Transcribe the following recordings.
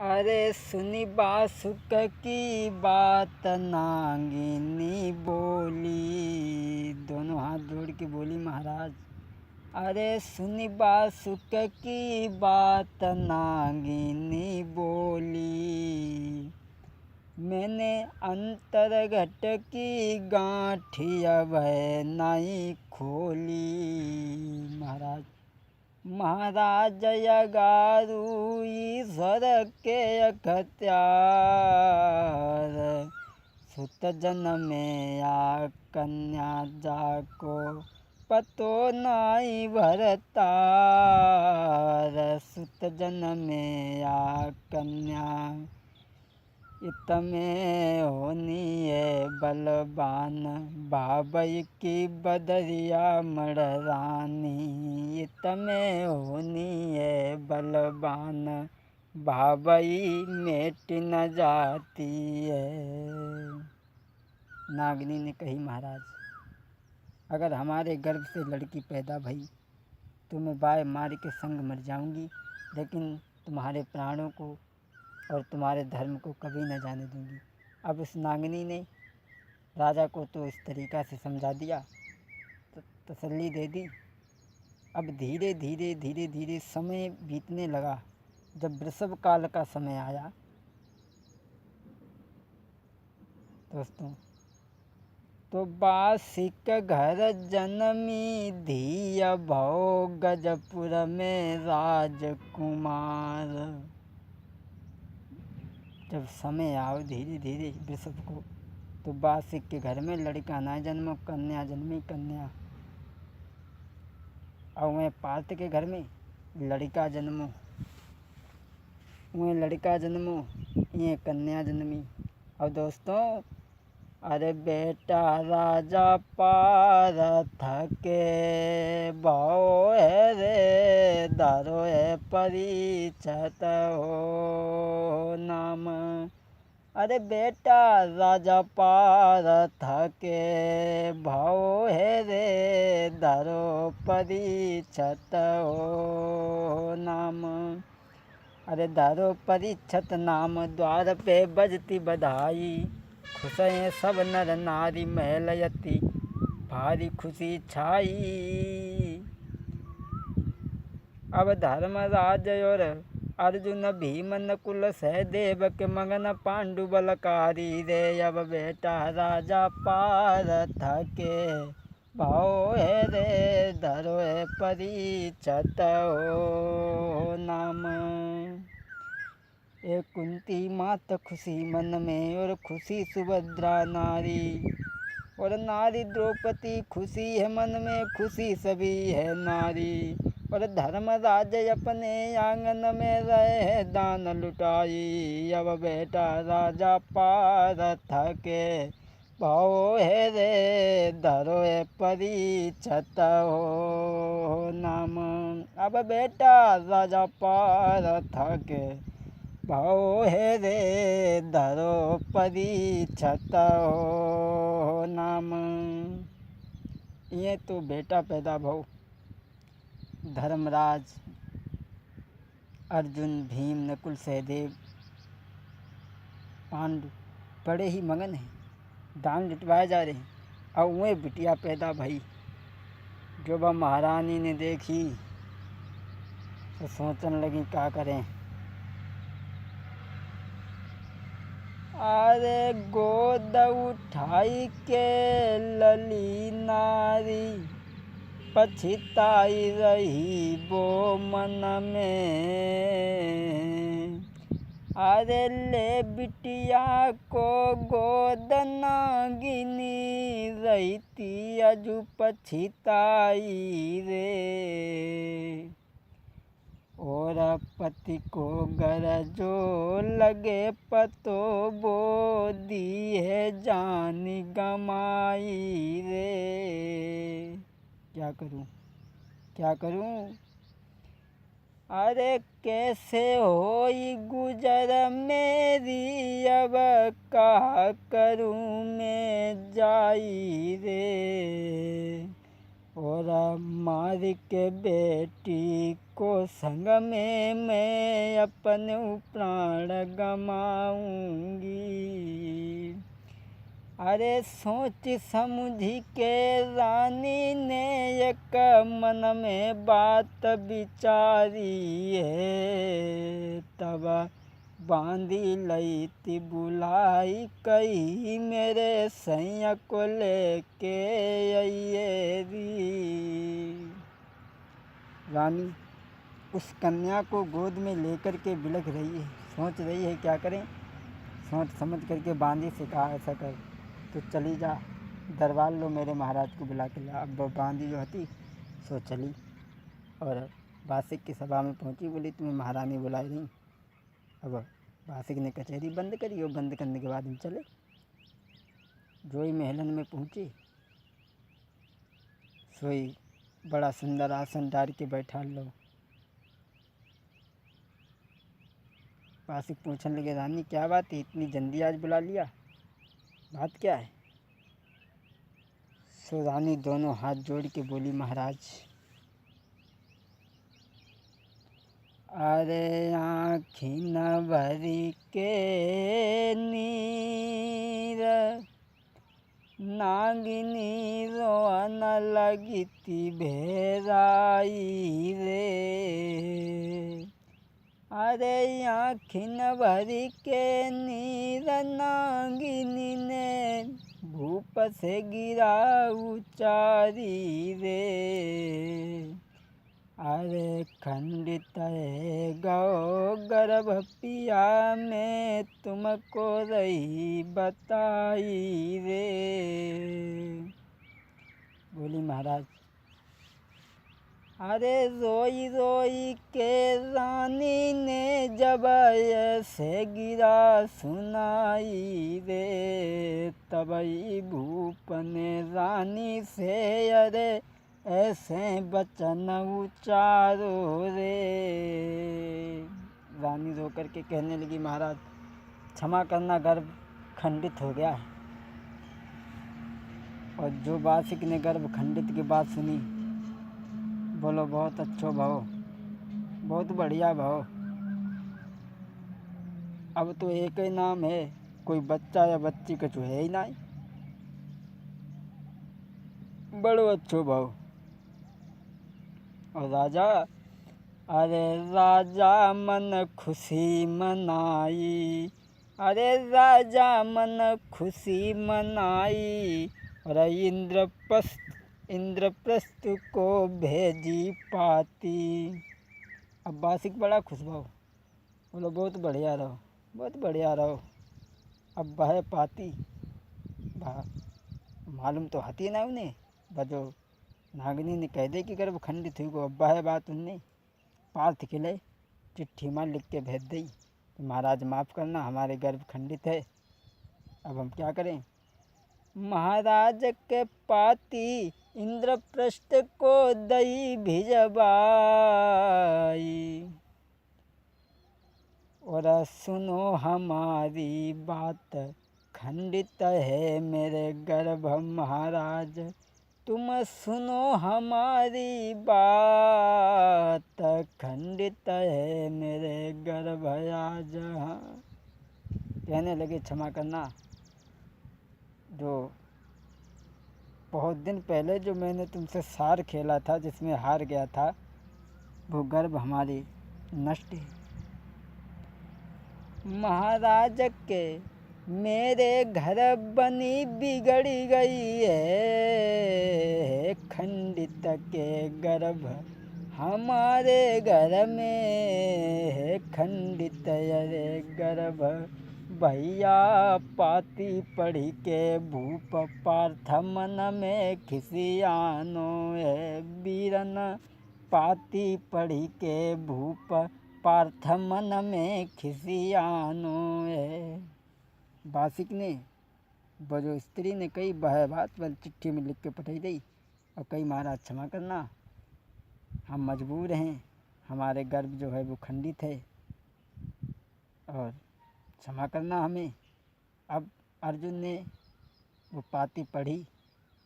अरे सुनी बासुक की बात नागिनी बोली। दोनों हाथ जोड़ के बोली महाराज। अरे सुनी बासुक की बात नागिनी बोली। मैंने अंतरघट की गांठिया वह नहीं खोली। महाराज महाराज यगारू ईश्वर के अखत्यार। सुत जनमे या कन्या जाको पतो नाई भरतार। सुत जनमे या कन्या इतमें होनी है बलवान। बाबई की बदरिया मड़रानी। इतमें होनी है बलवान। बाबई मेट न जाती है। नागिनी ने कही महाराज, अगर हमारे गर्भ से लड़की पैदा भई तो मैं बाय मार के संग मर जाऊंगी, लेकिन तुम्हारे प्राणों को और तुम्हारे धर्म को कभी न जाने दूंगी। अब उस नागिनी ने राजा को तो इस तरीक़ा से समझा दिया, तो तसल्ली दे दी। अब धीरे धीरे धीरे धीरे समय बीतने लगा। जब वृषभ काल का समय आया दोस्तों, तो बासिक घर जन्मी धिया भौ गजपुर में राजकुमार। जब समय आओ धीरे धीरे वृषभ को, तो बासिक के घर में लड़का ना जन्मो, कन्या जन्मी कन्या। और वह पार्थ के घर में लड़का जन्मो, वह लड़का जन्मो, ये कन्या जन्मी। और दोस्तों, अरे बेटा राजा पारथ के भाव है रे दारो है परीक्षत हो नाम। अरे बेटा राजा पारथ के भाव है रे दारो परीक्षत हो नाम। अरे दारो परीक्षत नाम द्वार पे बजती बधाई। खुश हैं सब नर नारी महलयती भारी खुशी छाई। अब धर्मराज और अर्जुन भीम नकुल सहदेव के मगन पांडु बलकारी रे। अब बेटा राजा पारथ के भाव है रे धरो है परीक्षत हो नाम। एक कुंती मात खुशी मन में और खुशी सुभद्रा नारी। और नारी द्रौपदी खुशी है मन में, खुशी सभी है नारी। और धर्मराज अपने आंगन में रहे दान लुटाई। अब बेटा राजा पारथ के भाव है रे धरो है परीक्षत हो नाम। अब बेटा राजा पारथ के भाव है रे धरो परीक्षत हो नाम। ये तो बेटा पैदा भव। धर्मराज अर्जुन भीम नकुल सहदेव पांडु बड़े ही मगन हैं, दान लुटवाए जा रहे हैं। और वह बिटिया पैदा भई। जो वह महारानी ने देखी तो सोचने लगी क्या करें। अरे गोद उठाई के लली नारी पछताई रही वो मन में। अरे ले बिटिया को गोद नागिनी रहती अजू पछताई रे। और पति को गरजो लगे पतो बो दी है जान गमाई रे। क्या करूं क्या करूं। अरे कैसे होई गुजर मेरी अब कहा करूं मैं जाई रे। और मार के बेटी को संग में मैं अपने प्राण गमाऊंगी। अरे सोच समझ के रानी ने एक मन में बात विचारी है, तब बांधी लई थी बुलाई कही मेरे सैया को लेके आइए री। रानी उस कन्या को गोद में लेकर के बिलख रही है, सोच रही है क्या करें। सोच समझ करके बांदी से कहा ऐसा कर तो चली जा, दरबार लो मेरे महाराज को बुला के ला। अब बांदी जो थी सो चली और बासिक की सभा में पहुंची, बोली तुम्हें महारानी बुलाई रही। अब बासिक ने कचहरी बंद करी और बंद करने के बाद हम चले। जोई महलन में पहुंची, सोई बड़ा सुंदर आसन डाल के बैठा लो। बासिक पूछने लगे रानी क्या बात है, इतनी जल्दी आज बुला लिया, बात क्या है। सो रानी दोनों हाथ जोड़ के बोली महाराज, अरे आँखी न भरी के नीर नागिनी रोन लगी थी भेराई रे। अरे आँखी न भरी के नीर नागिनी ने भूप से गिरा उचारी रे। अरे खंडित है गौ गर्भ पिया में तुमको रही बताई रे। बोली महाराज, अरे रोई रोई के रानी ने जब ऐसे गिरा सुनाई रे, तबई भूप ने रानी से अरे ऐसे बचन उचारो रे। रानी रो करके कहने लगी महाराज क्षमा करना, गर्भ खंडित हो गया है। और जो बासिक ने गर्भ खंडित की बात सुनी, बोलो बहुत अच्छो भाव, बहुत बढ़िया भाव। अब तो एक ही नाम है, कोई बच्चा या बच्ची कछु है ही नहीं। बड़ो अच्छो भाव। और राजा, अरे राजा मन खुशी मनाई, अरे राजा मन खुशी मनाई। और इंद्रप्रस्थ को भेजी पाती। अब बासिक बड़ा खुश भाव, बोलो बहुत बढ़िया रहो, बहुत बढ़िया रहो। अब वह पाती मालूम तो हती ना उन्हें, बजो नागिनी ने कह दे कि गर्भ खंडित हुई को। अब वह बात उनने पार्थ के लिए चिट्ठी मार लिख के भेज दी कि महाराज माफ़ करना, हमारे गर्भ खंडित है, अब हम क्या करें। महाराज के पाती इंद्रप्रस्थ को दई भिजवाई। और सुनो हमारी बात खंडित है मेरे गर्भ महाराज, तुम सुनो हमारी बात खंडित है मेरे गर्भ आज। कहने लगे क्षमा करना, जो बहुत दिन पहले जो मैंने तुमसे सार खेला था जिसमें हार गया था, वो गर्भ हमारी नष्ट है। महाराज के मेरे घर बनी बिगड़ी गई है, खंडित के गर्भ हमारे घर में है खंडित अरे गर्भ। भैया पाती पढ़ी के भूप पार्थ मन में खिसियानो है बीरन। पाती पढ़ी के भूप पार्थ मन में खिसियानो है। बासिक ने बजो स्त्री ने कई वह बात चिट्ठी में लिख के पठाई दी और कई महाराज क्षमा करना, हम मजबूर हैं, हमारे गर्भ जो है वो खंडित है और क्षमा करना हमें। अब अर्जुन ने वो पाती पढ़ी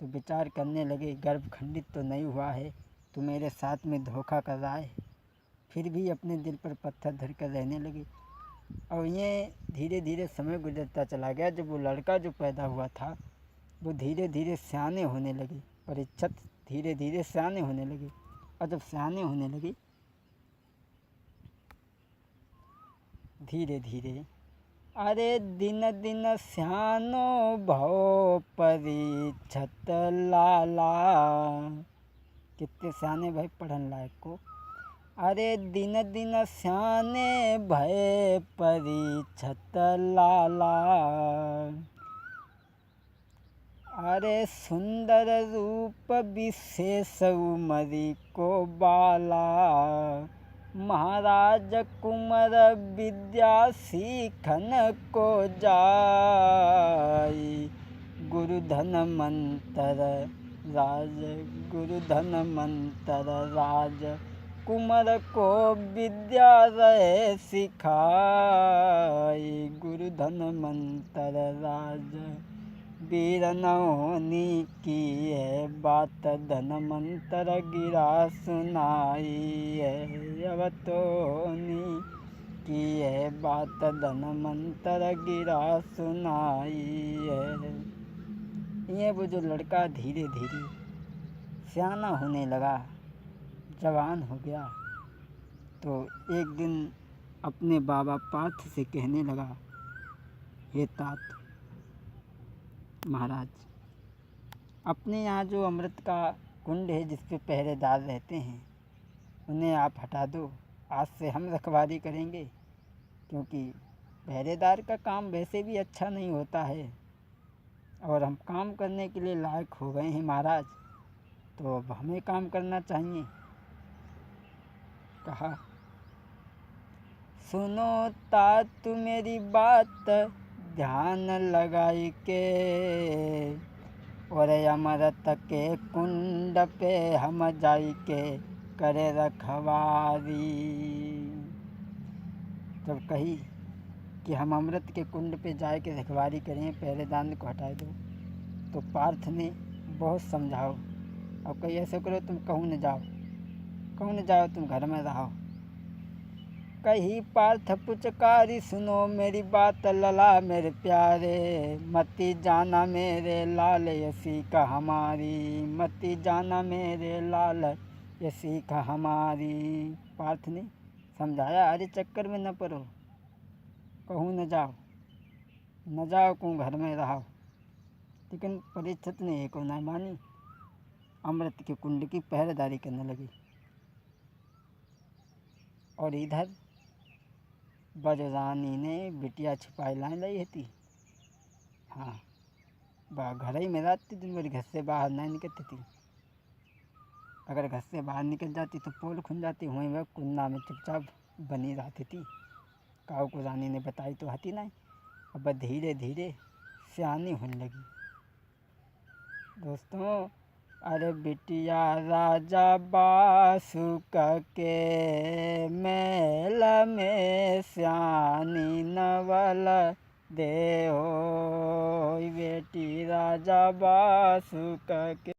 तो विचार करने लगे, गर्भ खंडित तो नहीं हुआ है, तू मेरे साथ में धोखा कर रहा है। फिर भी अपने दिल पर पत्थर धर कर रहने लगे। और ये धीरे धीरे समय गुजरता चला गया। जब वो लड़का जो पैदा हुआ था वो धीरे धीरे सयाने होने लगे। परीक्षित धीरे धीरे सयाने होने लगे। और जब सयाने होने लगे धीरे धीरे, अरे दिन दिन सयानो भव परीक्षित लाला। कितने सयाने भाई पढ़न लायक को। अरे दिन दिन सयाने भय परीक्षित लाला। अरे सुंदर रूप विशेष उमरी को बाला। महाराज कुंवर विद्या सीखन को जाई। गुरुधन मंत्र राज, गुरुधन मंत्र राज कुंवर को विद्या रहे सिखाई। गुरुधन मंत्र राज वीर नौनी की है बात। धन मंत्र गिरा सुनाई है। अवतोनी की है बात। धन मंत्र गिरा सुनाई है। ये वो जो लड़का धीरे धीरे सयाना होने लगा, जवान हो गया, तो एक दिन अपने बाबा पार्थ से कहने लगा, हे तात महाराज, अपने यहाँ जो अमृत का कुंड है जिस पे पहरेदार रहते हैं उन्हें आप हटा दो। आज से हम रखवाली करेंगे, क्योंकि पहरेदार का काम वैसे भी अच्छा नहीं होता है और हम काम करने के लिए लायक हो गए हैं महाराज, तो अब हमें काम करना चाहिए। कहा, सुनो तात मेरी बात ध्यान लगाई के। और अमृत के कुंड पे हम जाई के करे रखवारी। जब कही कि हम अमृत के कुंड पे जाए के रखवारी करें, पहरेदार को हटा दो, तो पार्थ ने बहुत समझाओ। अब कहीं ऐसे करो, तुम कहूँ न जाओ, कहूँ न जाओ, तुम घर में रहो। कही पार्थ पुचकारी, सुनो मेरी बात लला मेरे प्यारे। मती जाना मेरे लाल ये सीख हमारी। मती जाना मेरे लाल ये सीख हमारी। पार्थ ने समझाया, अरे चक्कर में न पड़ो, कहूँ न जाओ, न जाओ, कहूँ घर में रहो। लेकिन परीक्षित ने एक न मानी, अमृत के कुंड की पहरेदारी करने लगी। और इधर बजरानी ने बिटिया छिपाई लाई लाई थी। हाँ, घर ही में रहती थी, मेरे घर से बाहर नहीं निकलती थी। अगर घर से बाहर निकल जाती तो पोल खुल जाती, वहीं वह कुंडा में चुपचाप बनी रहती थी। काऊ को रानी ने बताई तो हती नहीं। अब धीरे धीरे सयानी होने लगी। दोस्तों, अरे बिटिया राजा बासुक के मेल में सयानी नवल दे हो। बेटी राजा बासुक के